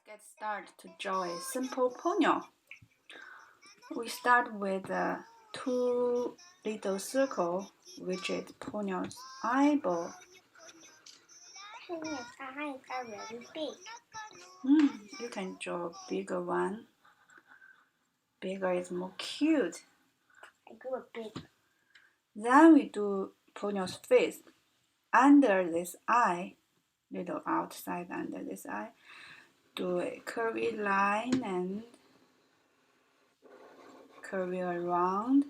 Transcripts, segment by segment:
get started to draw a simple ponyo. We start with two little circles, which is Ponyo's eyeball. Ponyo's eyes are really big. You can draw a bigger one. Bigger is more cute. I drew a big. Then we do Ponyo's face. Under this eye, little outside under this eye, do a curvy line and curvy around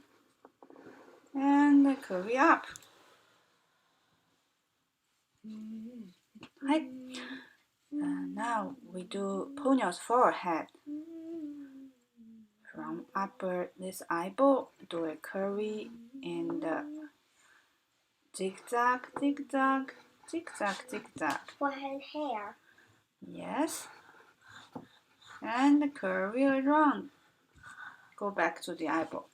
and curvy up. Right. Now we do Ponyo's forehead. From upper this eyeball, do a curvy and zigzag, zigzag, zigzag, zigzag. For her hair. Yes. And curvy around. Go back to the eyeball.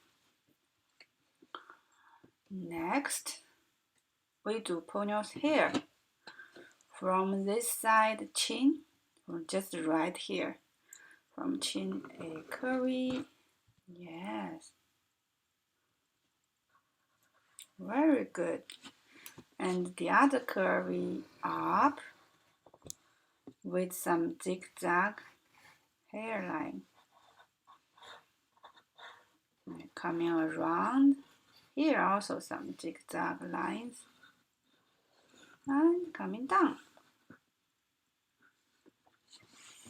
Next, we do Ponyo's hair. From this side, chin, or just right here. From chin, a curvy. Yes. Very good. And the other curvy up with some zigzag hairline. Coming around. Here also some zigzag lines. And coming down.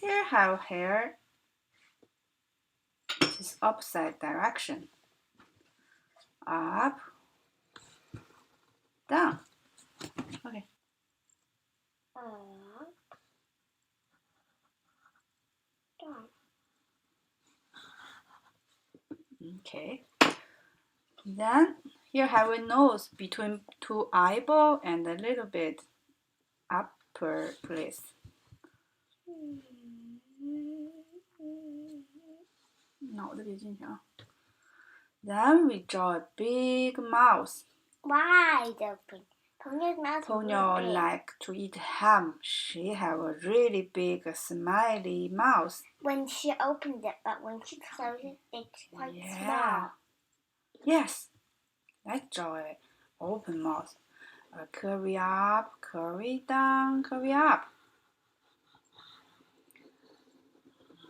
Here have hair. Just opposite direction. Up. Down. Okay. Up. Down. Okay. Then here have a nose between two eyeball and a little bit upper place. Then we draw a big mouth. Wide open. Ponyo's mouth Ponyo really big. like to eat ham. She have a really big smiley mouth. When she opens it, but when she closes it, it's quite small. Yes. Let's draw an open mouth. A curvy up, curvy down, curvy up.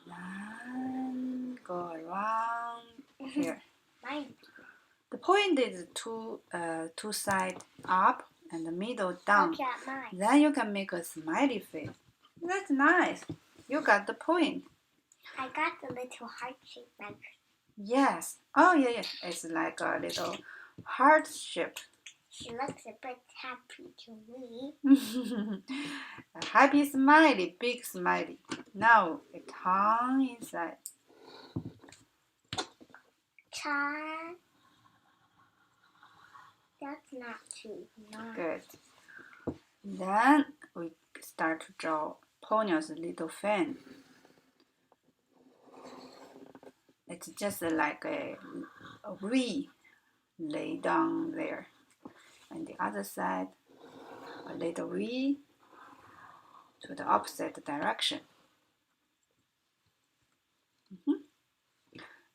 Then go around here. Mine. The point is two sides up and the middle down. Look at mine. Then you can make a smiley face. That's nice. You got the point. I got the little heart shape like. Yes. Oh yeah. It's like a little heart shape. She looks a bit happy to me. A happy smiley, big smiley. Now a tongue inside. Chan. That's not too nice. Good. Then we start to draw Ponyo's little fan. It's just like a V lay down there. And the other side, a little V to the opposite direction.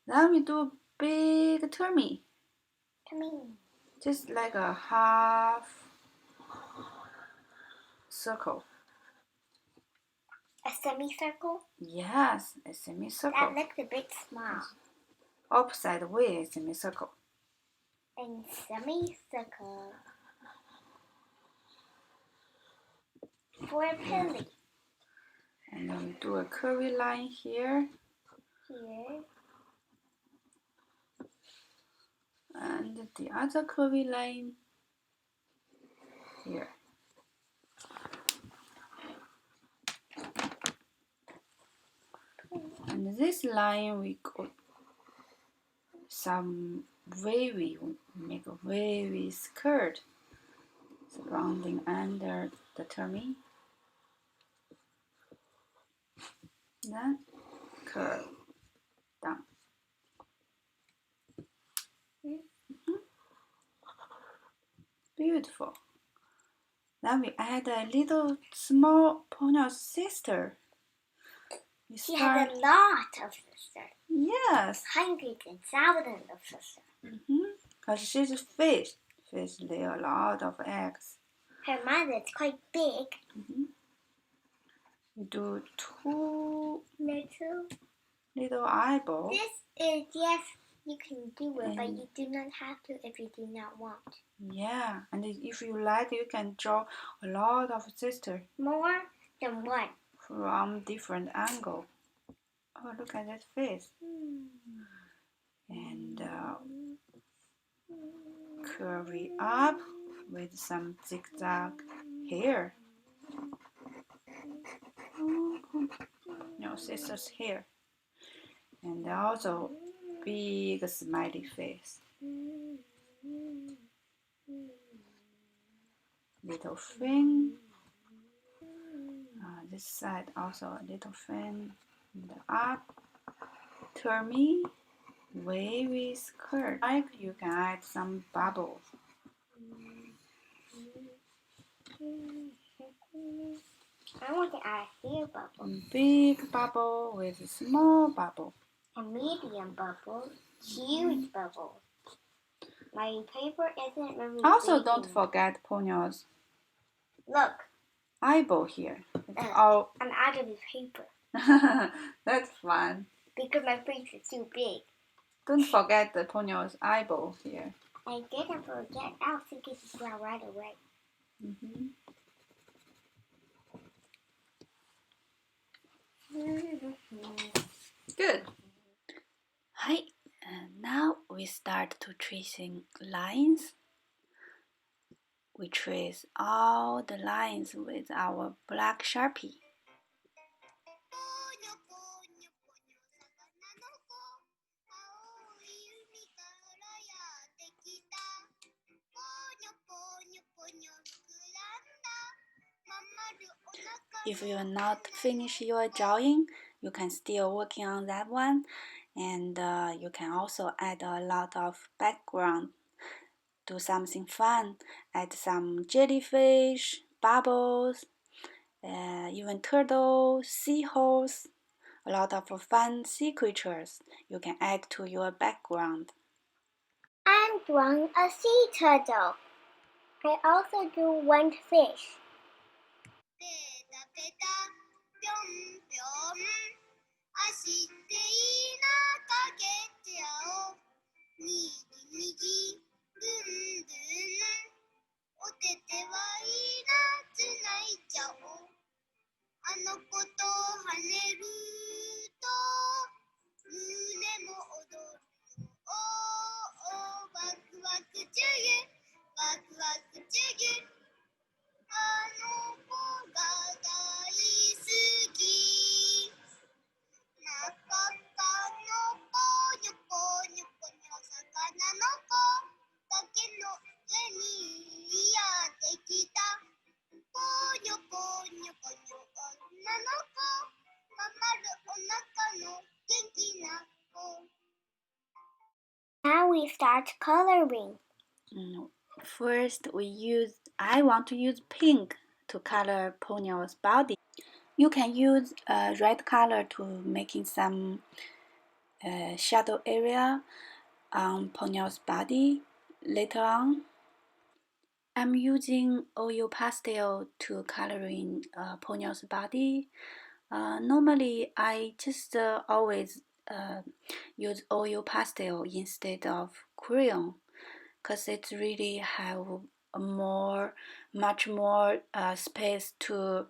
Then we do big tummy. Just like a half circle. A semicircle? Yes, a semicircle. That looks a bit small. Opposite way, a semicircle. And semicircle. For a pilly. And then we do a curvy line here. Here. And the other curvy line here. And this line we go some wavy, make a wavy skirt surrounding under the tummy. Then curve down. Beautiful. Then we add a little small Ponyo's sister. She has a lot of sisters. Yes. Hundreds and thousands of sisters. Because she's a fish. Fish lay a lot of eggs. Her mother is quite big. You do two little eyeballs. This is, yes, you can do it, but you do not have to if you do not want. Yeah, and if you like, you can draw a lot of sisters. More than one. From different angle. Oh, look at that face. And curve it up with some zigzag hair. No, sister's hair. And also big smiley face. Little fin. This side also a little fin. And up. Tummy. Wavy skirt. Like you can add some bubbles. I want to add a hair bubble. Big bubble with a small bubble. A medium bubble. Huge bubble. My paper isn't very Also, big don't anymore. forget Ponyo's Look. eyeball here. It's all. I'm out of the paper. That's fun. Because my face is too big. Don't forget the Ponyo's eyeball here. I didn't forget. I'll think it's brown right away. Good. Hi. And now we start to tracing lines. We trace all the lines with our black Sharpie. If you're not finished your drawing, you can still working on that one, and you can also add a lot of background. Do something fun. Add some jellyfish, bubbles, even turtle, seahorse. A lot of fun sea creatures you can add to your background. I'm drawing a sea turtle. I also do one fish. Now we start coloring. First, I want to use pink to color Ponyo's body. You can use red color to making some shadow area on Ponyo's body later on. I'm using oil pastel to coloring Ponyo's body. Normally, I just always use oil pastel instead of crayon, because it really have much more space to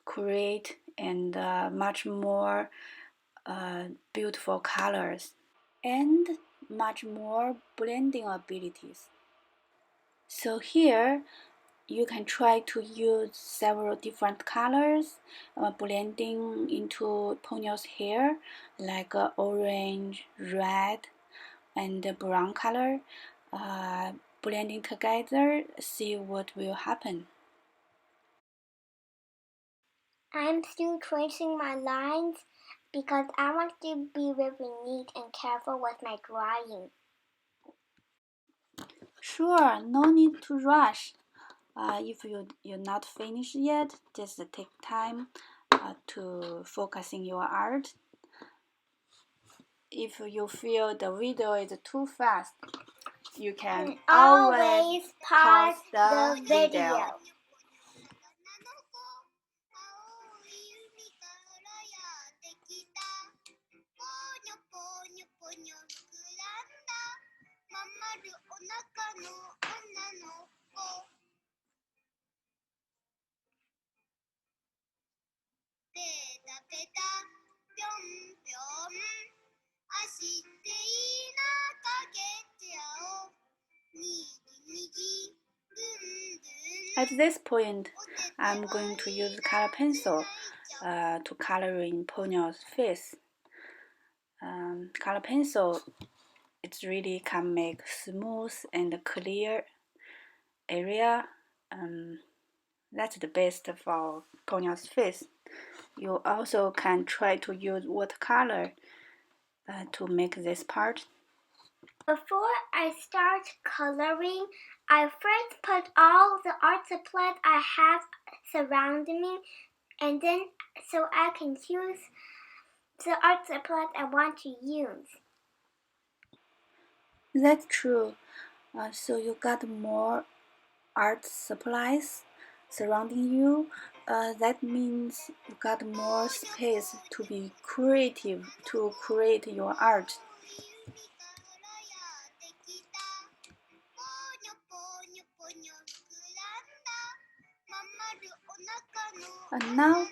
create and much more beautiful colors and much more blending abilities. So here you can try to use several different colors blending into Ponyo's hair, like orange, red, and brown color, blending together, see what will happen. I'm still tracing my lines because I want to be very neat and careful with my drawing. Sure, no need to rush. If you're not finished yet, just take time to focus in your art. If you feel the video is too fast, you can always pause the video. At this point, I'm going to use color pencil to color in Ponyo's face. Color pencil, it really can make smooth and clear area. That's the best for Ponyo's face. You also can try to use watercolor to make this part. Before I start coloring, I first put all the art supplies I have surrounding me, and then so I can choose the art supplies I want to use. That's true. So you got more art supplies surrounding you. That means you got more space to be creative, to create your art. And now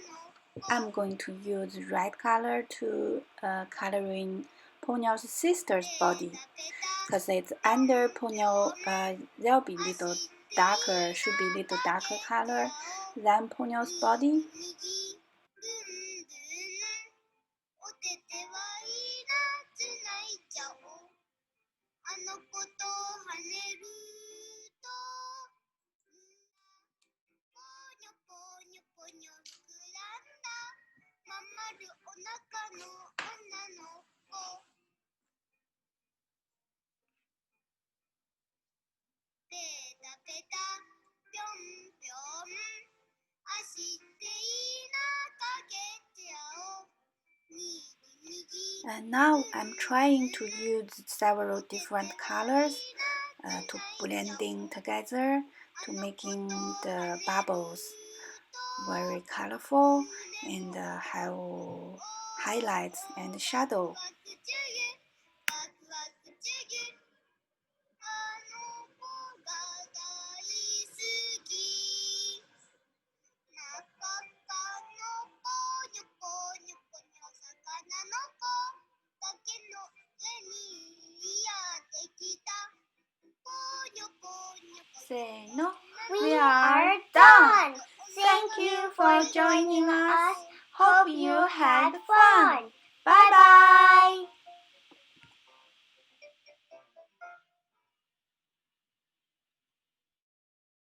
I'm going to use red color to color in Ponyo's sister's body, because it's under Ponyo. There'll be little darker, should be little darker color than Ponyo's body. And now I'm trying to use several different colors to blending together, to making the bubbles very colorful and have highlights and shadow. Say no. We are done. Thank you for joining us. Hope you had fun. Bye bye.